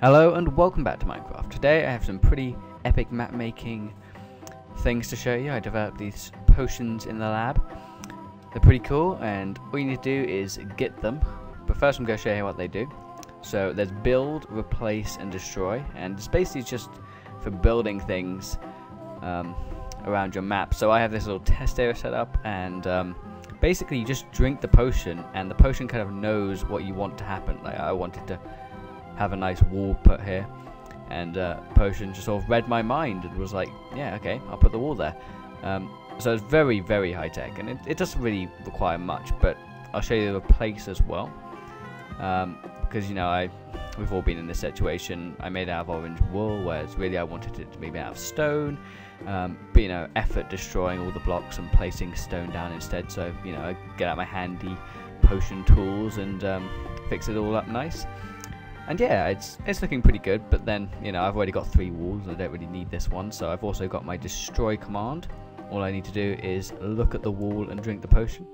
Hello and welcome back to Minecraft. Today I have some pretty epic map making things to show you. I developed these potions in the lab. They're pretty cool and all you need to do is get them. But first I'm going to show you what they do. So there's build, replace and destroy, and it's basically just for building things around your map. So I have this little test area set up, and basically you just drink the potion and the potion kind of knows what you want to happen. Like I wanted to have a nice wall put here, and potion just sort of read my mind and was like, yeah, okay, I'll put the wall there. So it's very, very high tech, and it doesn't really require much, but I'll show you the replace as well, because you know we've all been in this situation. I made it out of orange wool, whereas really I wanted it to be made out of stone, but you know, effort destroying all the blocks and placing stone down instead. So you know, I get out my handy potion tools and fix it all up nice. And yeah, it's looking pretty good, but then, you know, I've already got 3 walls, I don't really need this one, so I've also got my destroy command. All I need to do is look at the wall and drink the potion.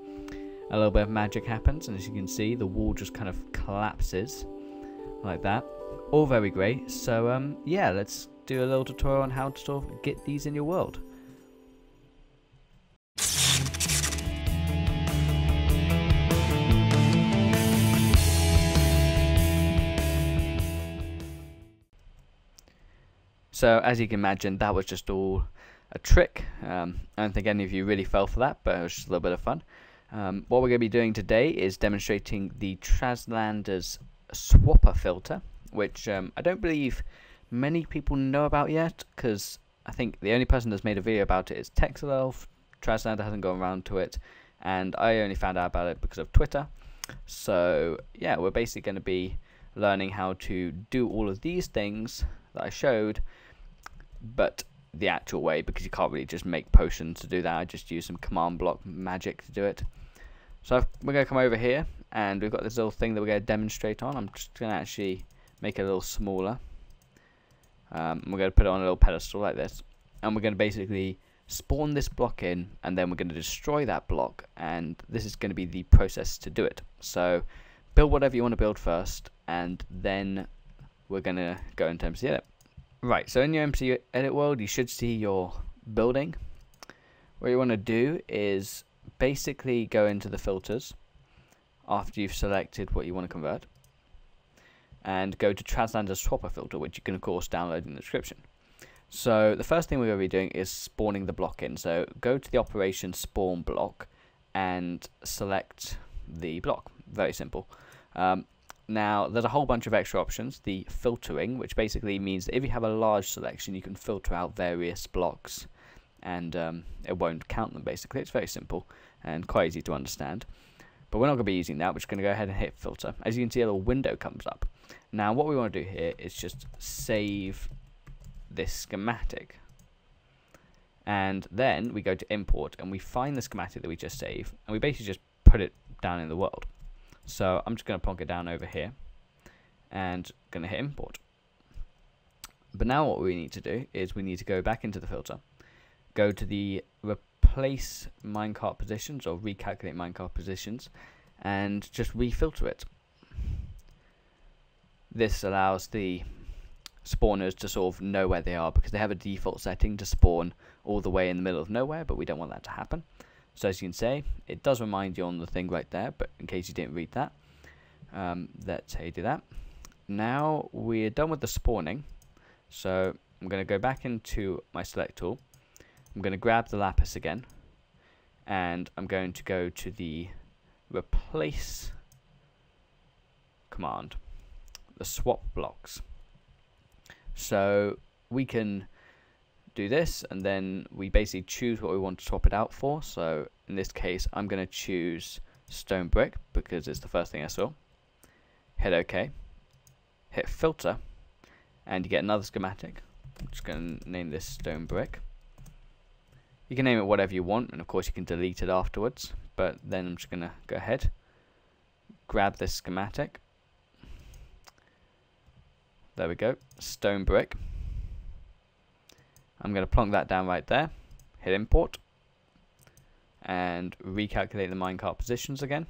A little bit of magic happens, and as you can see, the wall just kind of collapses, like that. All very great, so yeah, let's do a little tutorial on how to sort of get these in your world. So as you can imagine, that was just all a trick. I don't think any of you really fell for that, but it was just a little bit of fun. What we're going to be doing today is demonstrating the TrazLander's swapper filter, which I don't believe many people know about yet, because I think the only person that's made a video about it is Texelelf. TrazLander hasn't gone around to it, and I only found out about it because of Twitter. So yeah, we're basically going to be learning how to do all of these things that I showed, but the actual way, because you can't really just make potions to do that. I just use some command block magic to do it. So we're going to come over here, and we've got this little thing that we're going to demonstrate on. I'm just going to actually make it a little smaller. We're going to put it on a little pedestal like this, and we're going to basically spawn this block in, and then we're going to destroy that block, and this is going to be the process to do it. So build whatever you want to build first, and then we're going to go into MC Edit. Right, so in your MC Edit world, you should see your building. What you want to do is basically go into the filters after you've selected what you want to convert, and go to TrazLander swapper filter, which you can of course download in the description. So the first thing we're going to be doing is spawning the block in. So go to the operation spawn block and select the block. Very simple. Now, there's a whole bunch of extra options. The filtering, which basically means that if you have a large selection, you can filter out various blocks, and it won't count them, basically. It's very simple and quite easy to understand. But we're not going to be using that. We're just going to go ahead and hit filter. As you can see, a little window comes up. Now, what we want to do here is just save this schematic. And then we go to import, and we find the schematic that we just saved, and we basically just put it down in the world. So I'm just going to plonk it down over here and going to hit import. But now what we need to do is we need to go back into the filter, go to the replace minecart positions or recalculate minecart positions, and just refilter it. This allows the spawners to sort of know where they are, because they have a default setting to spawn all the way in the middle of nowhere, but we don't want that to happen. So as you can see, it does remind you on the thing right there, but in case you didn't read that, that's how you do that. Now we're done with the spawning, so I'm going to go back into my select tool. I'm going to grab the lapis again, and I'm going to go to the replace command, the swap blocks. So we can do this, and then we basically choose what we want to swap it out for. So in this case, I'm going to choose stone brick because it's the first thing I saw. Hit OK, hit filter, and you get another schematic. I'm just going to name this stone brick. You can name it whatever you want, and of course you can delete it afterwards, but then I'm just going to go ahead, grab this schematic. There we go, stone brick. I'm going to plonk that down right there, hit import, and recalculate the minecart positions again.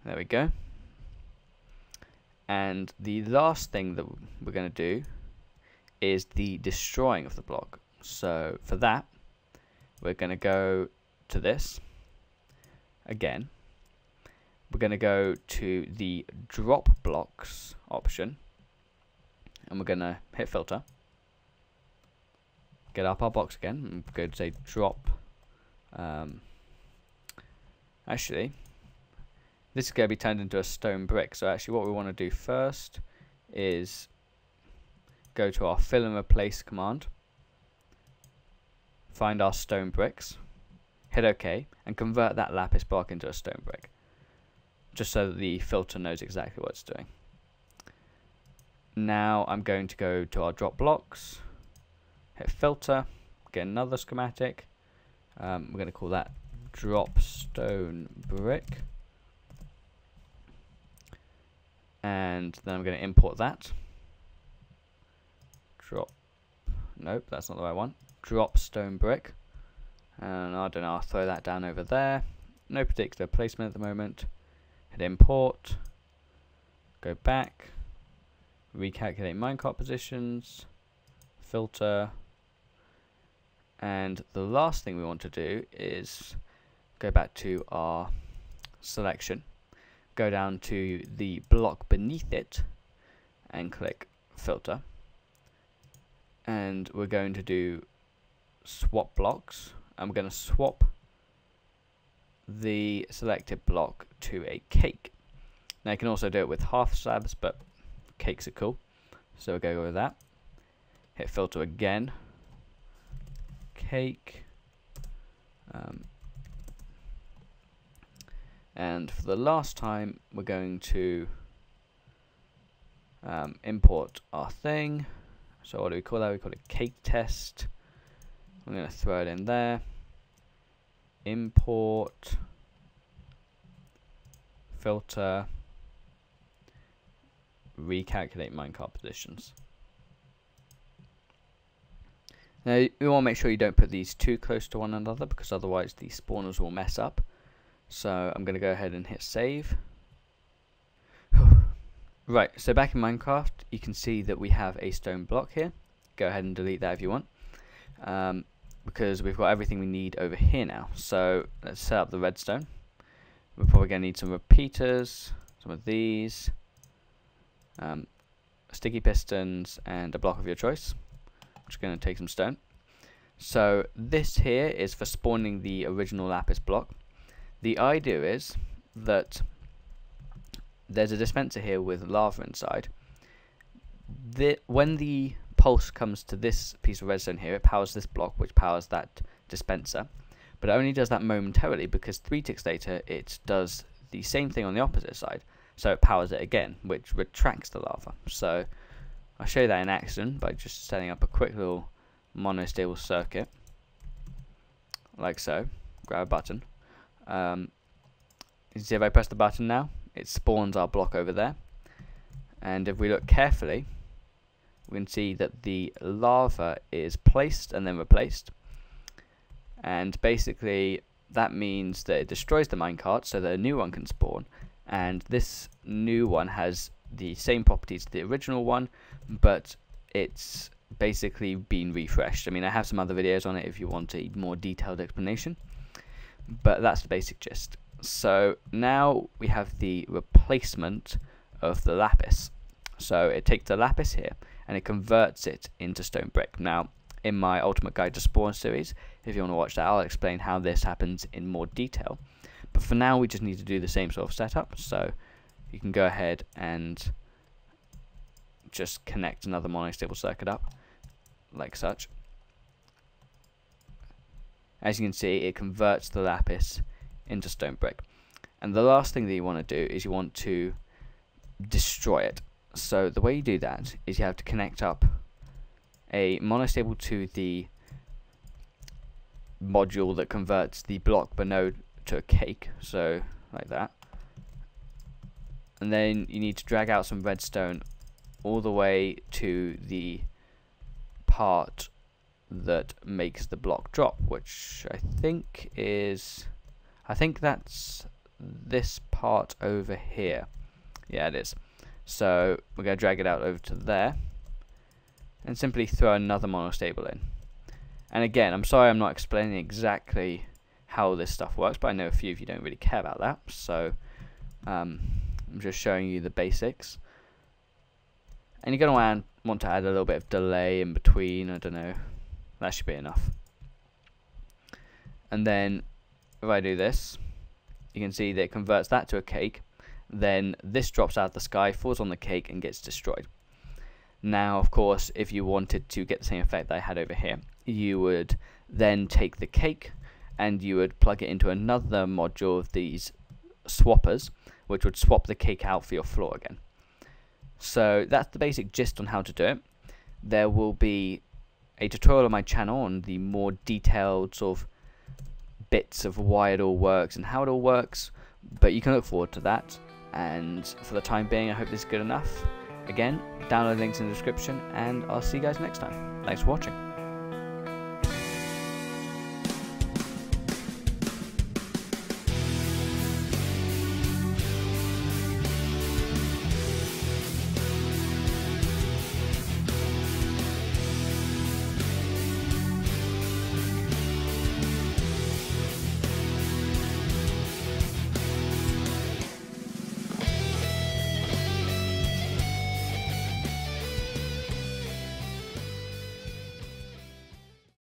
There we go. And the last thing that we're going to do is the destroying of the block. So for that, we're going to go to this again. We're going to go to the drop blocks option, and we're going to hit filter, get up our box again, and go to say drop. Actually, this is going to be turned into a stone brick. So actually what we want to do first is go to our fill and replace command, find our stone bricks, hit OK, and convert that lapis block into a stone brick, just so that the filter knows exactly what it's doing. Now I'm going to go to our drop blocks, hit filter, get another schematic. We're going to call that drop stone brick, and then I'm going to import that. Nope, that's not the right one. Drop stone brick, and I don't know, I'll throw that down over there. No particular placement at the moment. Hit import, go back, recalculate minecart positions, filter, and the last thing we want to do is go back to our selection, go down to the block beneath it and click filter, and we're going to do swap blocks, and we're going to swap the selected block to a cake. Now you can also do it with half slabs, but cakes are cool, so we're going to go with that. Hit filter again, cake, and for the last time we're going to import our thing. So what do we call that? We call it cake test. I'm going to throw it in there, import, filter, recalculate minecart positions. Now you want to make sure you don't put these too close to one another, because otherwise the spawners will mess up. So I'm going to go ahead and hit save. Right, so back in Minecraft you can see that we have a stone block here. Go ahead and delete that if you want, because we've got everything we need over here now. So let's set up the redstone. We're probably going to need some repeaters, some of these, sticky pistons, and a block of your choice. I'm just going to take some stone. So this here is for spawning the original lapis block. The idea is that there's a dispenser here with lava inside. When the pulse comes to this piece of redstone here, it powers this block, which powers that dispenser. But it only does that momentarily, because 3 ticks later it does the same thing on the opposite side. So it powers it again, which retracts the lava. So I'll show you that in action by just setting up a quick little monostable circuit, like so. Grab a button. You see if I press the button now, it spawns our block over there. And if we look carefully, we can see that the lava is placed and then replaced. And basically that means that it destroys the minecart so that a new one can spawn, and this new one has the same properties as the original one, but it's basically been refreshed. I mean, I have some other videos on it if you want a more detailed explanation, but that's the basic gist. So now we have the replacement of the lapis. So it takes the lapis here and it converts it into stone brick. Now in my Ultimate Guide to Spawn series, if you want to watch that, I'll explain how this happens in more detail. But for now we just need to do the same sort of setup. So you can go ahead and just connect another monostable circuit up like such. As you can see, it converts the lapis into stone brick. And the last thing that you want to do is you want to destroy it. So the way you do that is you have to connect up a monostable to the module that converts the block below to a cake, so like that. And then you need to drag out some redstone all the way to the part that makes the block drop, which I think that's this part over here. Yeah, it is. So we're going to drag it out over to there and simply throw another monostable in. And again, I'm sorry I'm not explaining exactly how this stuff works, but I know a few of you don't really care about that, so I'm just showing you the basics. And you're going to want to add a little bit of delay in between, I don't know, that should be enough. And then if I do this, you can see that it converts that to a cake. Then this drops out of the sky, falls on the cake and gets destroyed. Now of course, if you wanted to get the same effect that I had over here, you would then take the cake and you would plug it into another module of these swappers, which would swap the cake out for your floor again. So that's the basic gist on how to do it. There will be a tutorial on my channel on the more detailed sort of bits of why it all works and how it all works, but you can look forward to that. And for the time being, I hope this is good enough. Again, download links in the description, and I'll see you guys next time. Thanks for watching.